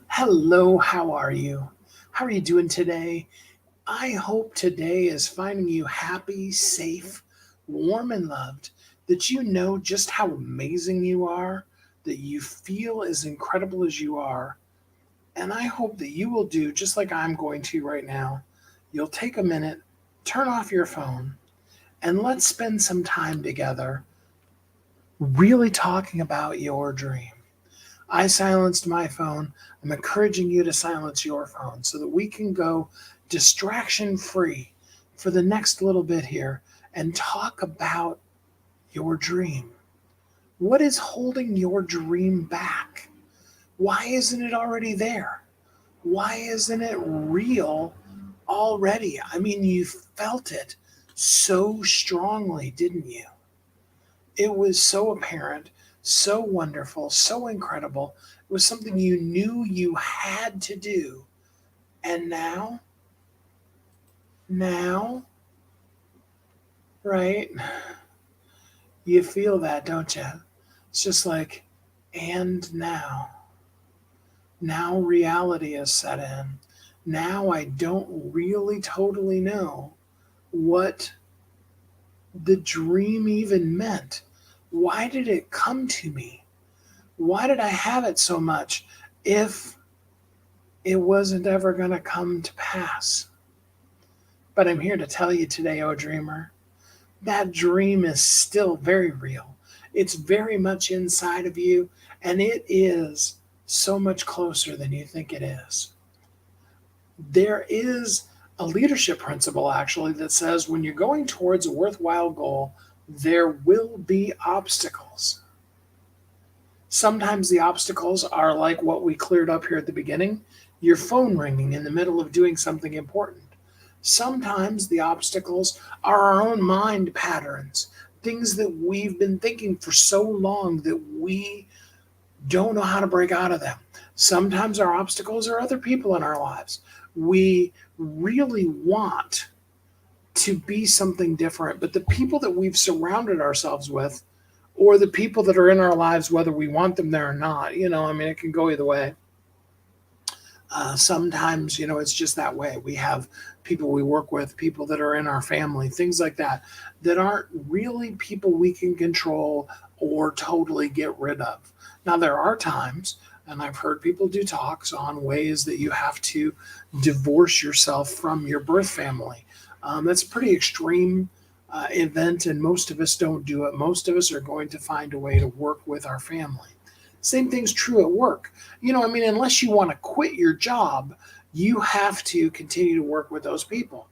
Hello, how are you? How are you doing today? I hope today is finding you happy, safe, warm, and loved, that you know just how amazing you are, that you feel as incredible as you are. And I hope that you will do just like I'm going to right now. You'll take a minute, turn off your phone, and let's spend some time together really talking about your dream. I silenced my phone. I'm encouraging you to silence your phone so that we can go distraction free for the next little bit here and talk about your dream. What is holding your dream back? Why isn't it already there? Why isn't it real already? I mean, you felt it so strongly, didn't you? It was so apparent, so wonderful, so incredible. It was something you knew you had to do. And now, right? You feel that, don't you? It's just like, and now reality is set in. Now I don't really totally know what the dream even meant. Why did it come to me? Why did I have it so much if it wasn't ever going to come to pass? But I'm here to tell you today, oh dreamer, that dream is still very real. It's very much inside of you, and it is so much closer than you think it is. There is a leadership principle actually that says when you're going towards a worthwhile goal, there will be obstacles. Sometimes the obstacles are like what we cleared up here at the beginning, your phone ringing in the middle of doing something important. Sometimes the obstacles are our own mind patterns, things that we've been thinking for so long that we don't know how to break out of them. Sometimes our obstacles are other people in our lives. We really want to be something different, but the people that we've surrounded ourselves with, or the people that are in our lives, whether we want them there or not, I mean, it can go either way. Sometimes, it's just that way. We have people we work with, people that are in our family, things like that, that aren't really people we can control or totally get rid of. Now, there are times, and I've heard people do talks on ways that you have to divorce yourself from your birth family. That's a pretty extreme event, and most of us don't do it. Most of us are going to find a way to work with our family. Same thing's true at work. I mean, unless you want to quit your job, you have to continue to work with those people.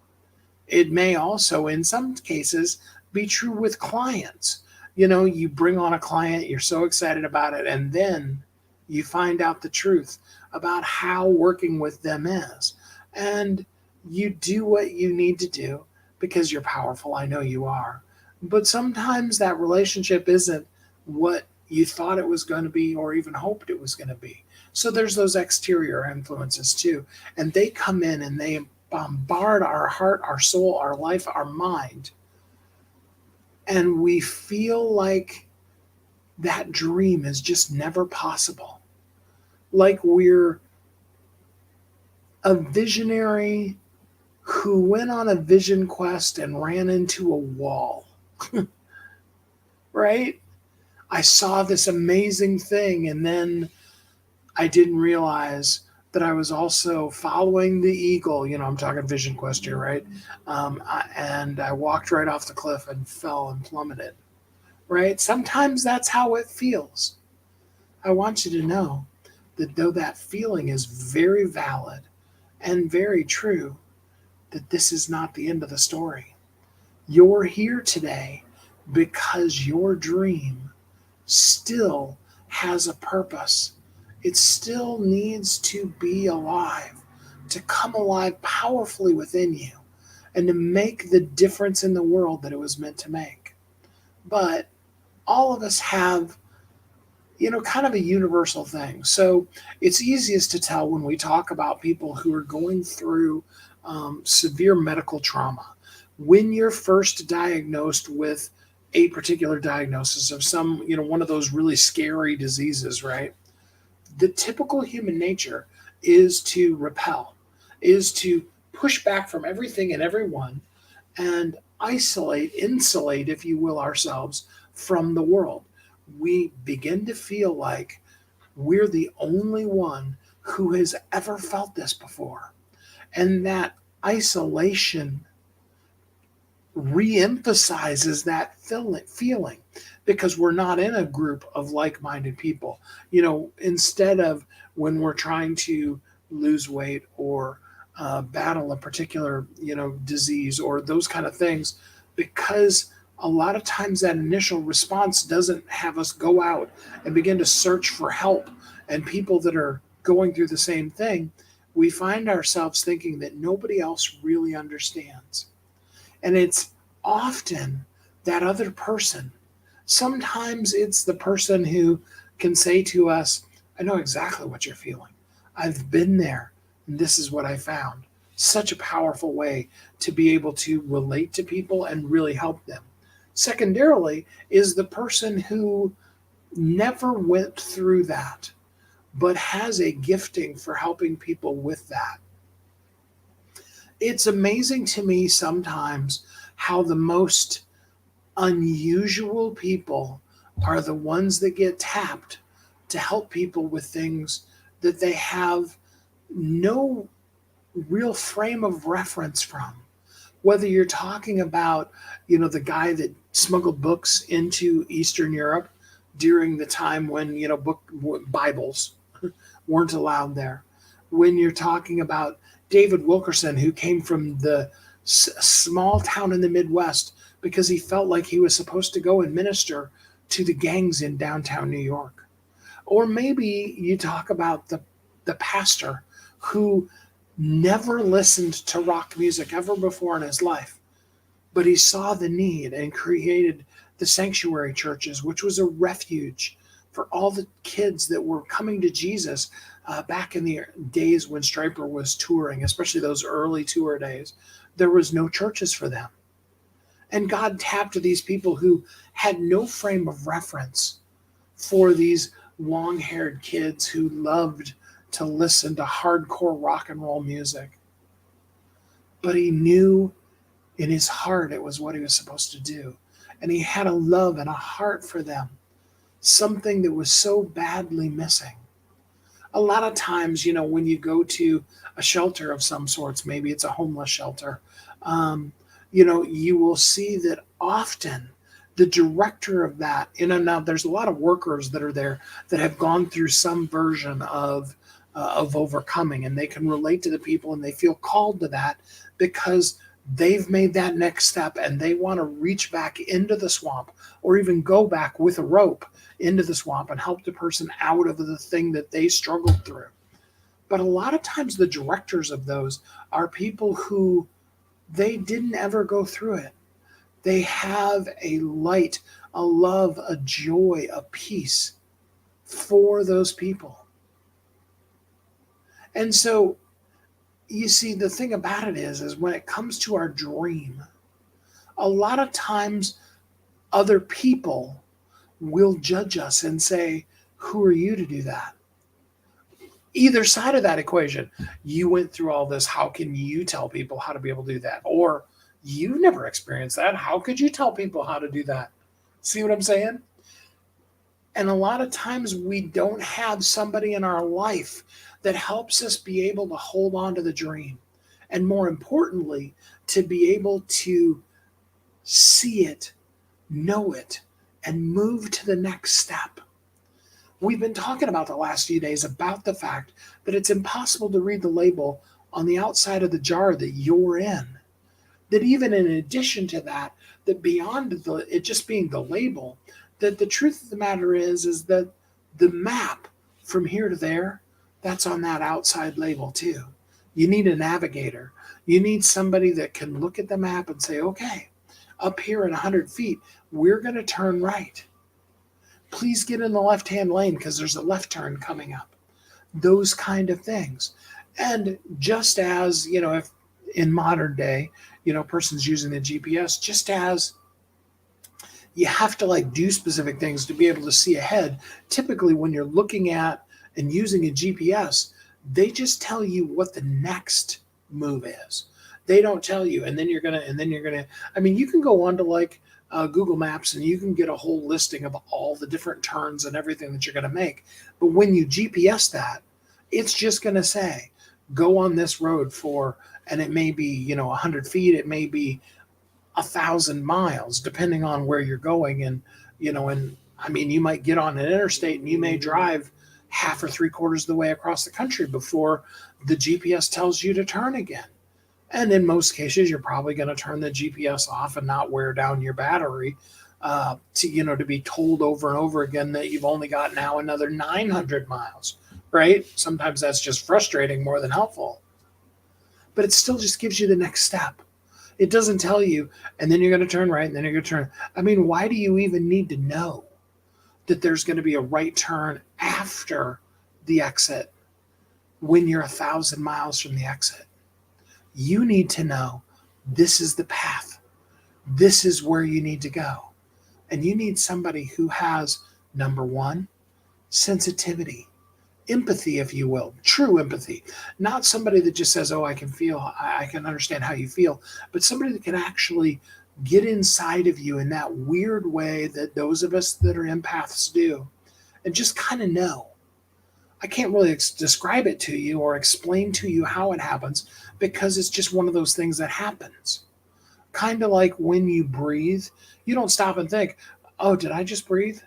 It may also, in some cases, be true with clients. You bring on a client, you're so excited about it, and then you find out the truth about how working with them is. And you do what you need to do because you're powerful. I know you are. But sometimes that relationship isn't what you thought it was going to be or even hoped it was going to be. So there's those exterior influences too. And they come in and they bombard our heart, our soul, our life, our mind. And we feel like that dream is just never possible. Like we're a visionary who went on a vision quest and ran into a wall, right? I saw this amazing thing and then I didn't realize that I was also following the eagle. I'm talking vision quest here, right? And I walked right off the cliff and fell and plummeted, right? Sometimes that's how it feels. I want you to know that though that feeling is very valid and very true, that this is not the end of the story. You're here today because your dream still has a purpose. It still needs to be alive, to come alive powerfully within you, and to make the difference in the world that it was meant to make. But all of us have, kind of a universal thing. So it's easiest to tell when we talk about people who are going through severe medical trauma. When you're first diagnosed with a particular diagnosis of some, one of those really scary diseases, right? The typical human nature is to repel, is to push back from everything and everyone and isolate, insulate, if you will, ourselves from the world. We begin to feel like we're the only one who has ever felt this before. And that isolation re-emphasizes that feeling because we're not in a group of like-minded people. Instead of when we're trying to lose weight or battle a particular disease or those kind of things, because a lot of times that initial response doesn't have us go out and begin to search for help and people that are going through the same thing. We find ourselves thinking that nobody else really understands. And it's often that other person. Sometimes it's the person who can say to us, I know exactly what you're feeling. I've been there, and this is what I found. Such a powerful way to be able to relate to people and really help them. Secondarily, is the person who never went through that, but has a gifting for helping people with that. It's amazing to me sometimes how the most unusual people are the ones that get tapped to help people with things that they have no real frame of reference from. Whether you're talking about, the guy that smuggled books into Eastern Europe during the time when, Bibles weren't allowed there. When you're talking about David Wilkerson, who came from the small town in the Midwest because he felt like he was supposed to go and minister to the gangs in downtown New York. Or maybe you talk about the pastor who never listened to rock music ever before in his life, but he saw the need and created the sanctuary churches, which was a refuge for all the kids that were coming to Jesus back in the days when Stryper was touring, especially those early tour days. There was no churches for them. And God tapped these people who had no frame of reference for these long-haired kids who loved to listen to hardcore rock and roll music. But he knew in his heart it was what he was supposed to do. And he had a love and a heart for them, something that was so badly missing. A lot of times, when you go to a shelter of some sorts, maybe it's a homeless shelter, you will see that often the director of that, now there's a lot of workers that are there that have gone through some version of overcoming, and they can relate to the people and they feel called to that because they've made that next step and they want to reach back into the swamp or even go back with a rope into the swamp and help the person out of the thing that they struggled through. But a lot of times the directors of those are people who they didn't ever go through it. They have a light, a love, a joy, a peace for those people. And so, you see, the thing about it is when it comes to our dream, a lot of times other people will judge us and say, who are you to do that? Either side of that equation. You went through all this. How can you tell people how to be able to do that? Or you've never experienced that. How could you tell people how to do that? See what I'm saying? And a lot of times we don't have somebody in our life that helps us be able to hold on to the dream. And more importantly, to be able to see it, know it, and move to the next step. We've been talking about the last few days about the fact that it's impossible to read the label on the outside of the jar that you're in. That even in addition to that, that beyond it just being the label, that the truth of the matter is that the map from here to there, that's on that outside label too. You need a navigator. You need somebody that can look at the map and say, okay, up here at 100 feet, we're going to turn right. Please get in the left-hand lane because there's a left turn coming up. Those kind of things. And just as, if in modern day, a person's using the GPS, just as you have to do specific things to be able to see ahead. Typically when you're looking at, And using a GPS, they just tell you what the next move is. They don't tell you, and then you're gonna. I mean, you can go on to like Google Maps and you can get a whole listing of all the different turns and everything that you're going to make. But when you GPS that, it's just going to say, go on this road for, and it may be 100 feet, it may be 1,000 miles, depending on where you're going, and I mean, you might get on an interstate and you may drive half or three quarters of the way across the country before the GPS tells you to turn again. And in most cases, you're probably going to turn the GPS off and not wear down your battery to be told over and over again that you've only got now another 900 miles, right? Sometimes that's just frustrating more than helpful. But it still just gives you the next step. It doesn't tell you, and then you're going to turn right, and then you're going to turn. I mean, why do you even need to know that there's going to be a right turn after the exit when you're 1,000 miles from the exit? You need to know this is the path. This is where you need to go. And you need somebody who has, number one, sensitivity, empathy, if you will, true empathy. Not somebody that just says, oh, I can feel, I can understand how you feel, but somebody that can actually get inside of you in that weird way that those of us that are empaths do, and just kind of know. I can't really describe it to you or explain to you how it happens because it's just one of those things that happens. Kind of like when you breathe, you don't stop and think, oh, did I just breathe?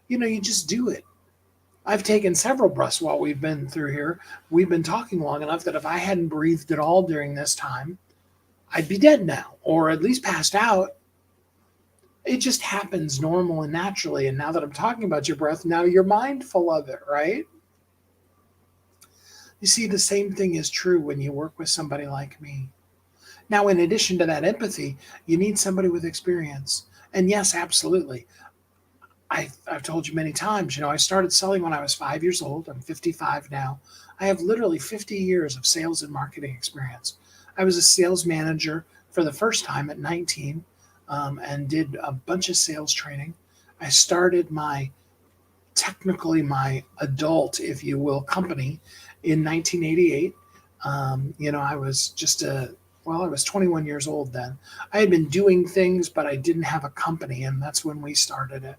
You just do it. I've taken several breaths while we've been through here. We've been talking long enough that if I hadn't breathed at all during this time, I'd be dead now, or at least passed out. It just happens normal and naturally. And now that I'm talking about your breath, now you're mindful of it, right? You see, the same thing is true when you work with somebody like me. Now, in addition to that empathy, you need somebody with experience. And yes, absolutely. I've told you many times, I started selling when I was 5 years old. I'm 55 now. I have literally 50 years of sales and marketing experience. I was a sales manager for the first time at 19 and did a bunch of sales training. I started technically my adult, if you will, company in 1988. I was I was 21 years old then. I had been doing things, but I didn't have a company, and that's when we started it.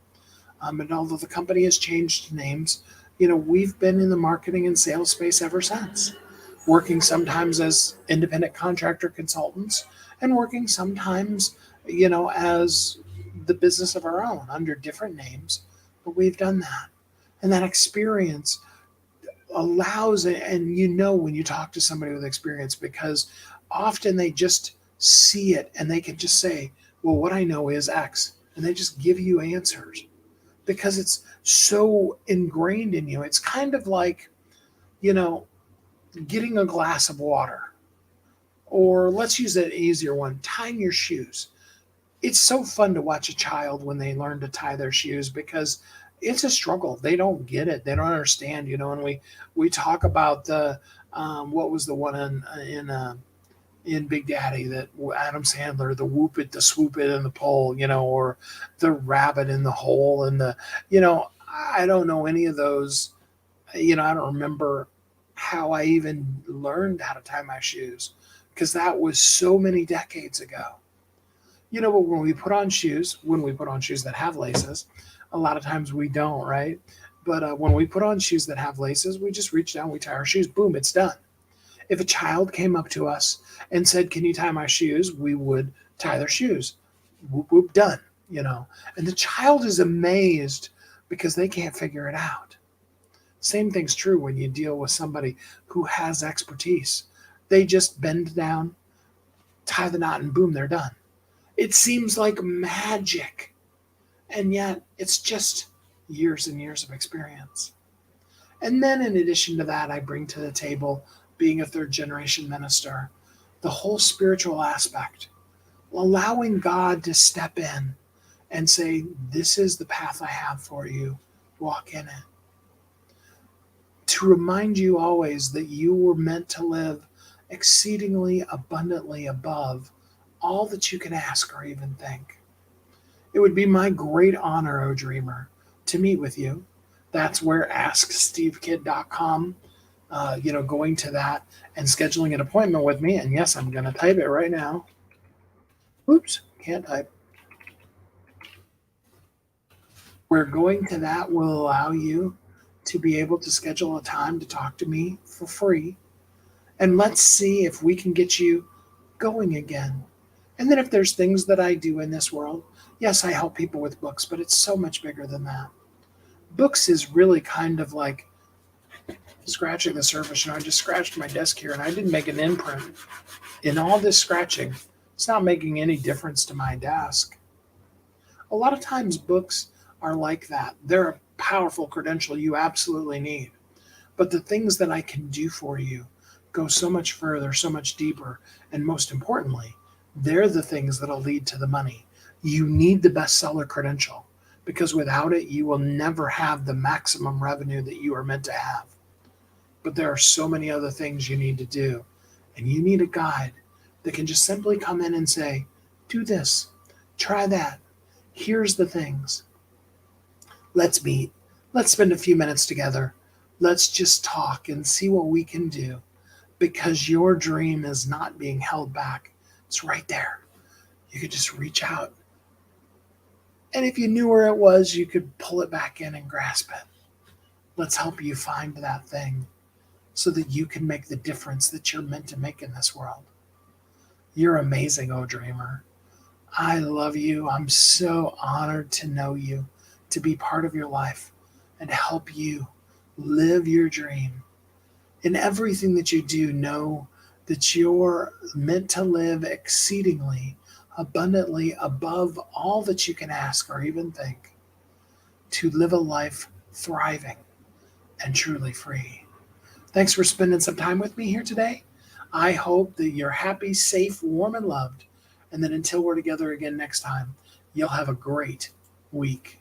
And although the company has changed names, we've been in the marketing and sales space ever since, working sometimes as independent contractor consultants and working sometimes, as the business of our own under different names. But we've done that. And that experience allows, and when you talk to somebody with experience, because often they just see it and they can just say, well, what I know is X, and they just give you answers because it's so ingrained in you. It's kind of like, getting a glass of water, or let's use an easier one, tying your shoes. It's so fun to watch a child when they learn to tie their shoes because it's a struggle. They don't get it. They don't understand, and we talk about the what was the one in Big Daddy, that Adam Sandler, the whoop it, the swoop it, and the pole, or the rabbit in the hole, and I don't know any of those. I don't remember how I even learned how to tie my shoes because that was so many decades ago. But when we put on shoes that have laces, a lot of times we don't, right? But when we put on shoes that have laces, we just reach down, we tie our shoes, boom, it's done. If a child came up to us and said, can you tie my shoes? We would tie their shoes. Whoop, whoop, done, And the child is amazed because they can't figure it out. Same thing's true when you deal with somebody who has expertise. They just bend down, tie the knot, and boom, they're done. It seems like magic, and yet it's just years and years of experience. And then in addition to that, I bring to the table, being a third generation minister, the whole spiritual aspect, allowing God to step in and say, this is the path I have for you, walk in it. To remind you always that you were meant to live exceedingly abundantly above all that you can ask or even think. It would be my great honor, O dreamer, to meet with you, That's where AskSteveKid.com, going to that and scheduling an appointment with me. And yes, I'm going to type it right now. Oops, can't type. Where going to that will allow you to be able to schedule a time to talk to me for free. And let's see if we can get you going again. And then if there's things that I do in this world, yes, I help people with books, but it's so much bigger than that. Books is really kind of like scratching the surface. I just scratched my desk here and I didn't make an imprint. In all this scratching, it's not making any difference to my desk. A lot of times books are like that. They're a powerful credential you absolutely need. But the things that I can do for you go so much further, so much deeper, and most importantly, they're the things that'll lead to the money. You need the bestseller credential because without it, you will never have the maximum revenue that you are meant to have. But there are so many other things you need to do, and you need a guide that can just simply come in and say, do this, try that, here's the things. Let's meet. Let's spend a few minutes together. Let's just talk and see what we can do because your dream is not being held back. It's right there. You could just reach out. And if you knew where it was, you could pull it back in and grasp it. Let's help you find that thing so that you can make the difference that you're meant to make in this world. You're amazing, oh dreamer. I love you. I'm so honored to know you, to be part of your life, and help you live your dream. In everything that you do, know that you're meant to live exceedingly, abundantly above all that you can ask or even think, to live a life thriving and truly free. Thanks for spending some time with me here today. I hope that you're happy, safe, warm, and loved. And then until we're together again next time, you'll have a great week.